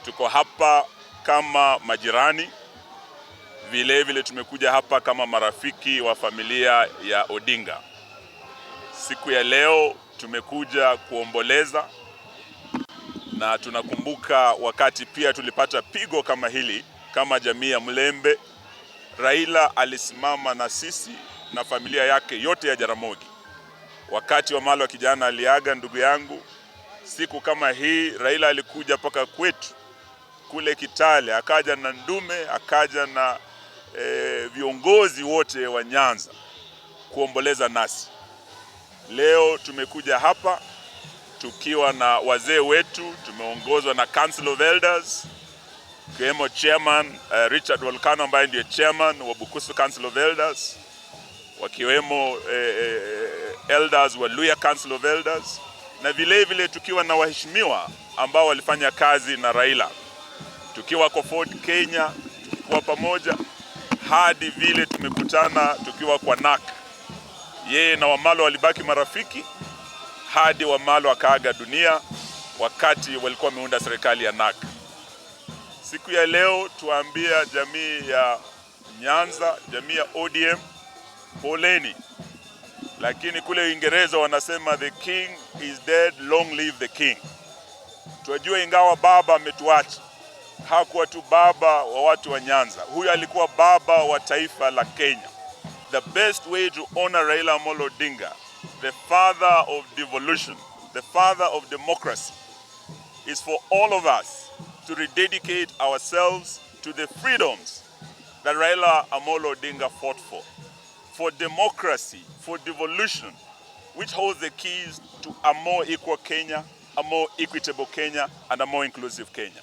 Tuko hapa kama majirani, vile tumekuja hapa kama marafiki wa familia ya Odinga. Siku ya leo tumekuja kuomboleza, na tunakumbuka wakati pia tulipata pigo kama hili kama jamii ya Mlembe. Raila alisimama na sisi na familia yake yote ya Jaramogi. Wakati Wamalwa kijana aliaga ndugu yangu, siku kama hii Raila alikuja paka kwetu kule Kitale, akaja na Ndume, akaja na viongozi wote wa Nyanza kuomboleza nasi. Leo tumekuja hapa tukiwa na wazee wetu, tumeongozwa na Council of Elders, kiwemo chairman Richard Volcano ambaye ndiye chairman wa Bukusu Council of Elders, wakiwemo elders wa Luhya Council of Elders, na vile tukiwa na waheshimiwa ambao walifanya kazi na Raila, tukiwa kwa Ford Kenya, tukiwa pamoja hadi vile tumekutana tukiwa kwa NAK. Yeye na Wamalwa walibaki marafiki hadi Wamalwa akaaga dunia wakati walikuwa wameunda serikali ya NAK. Siku ya leo tuambia jamii ya Nyanza, jamii ya ODM, poleni. Lakini kule Uingereza wanasema the king is dead, long live the king. Tunajua ingawa baba ametuacha, hakuwa tu baba wa watu wa Nyanza. Huyu alikuwa baba wa taifa la Kenya. The best way to honor Raila Amolo Odinga, the father of devolution, the father of democracy, is for all of us to rededicate ourselves to the freedoms that Raila Amolo Odinga fought for democracy, for devolution, which holds the keys to a more equal Kenya, a more equitable Kenya, and a more inclusive Kenya.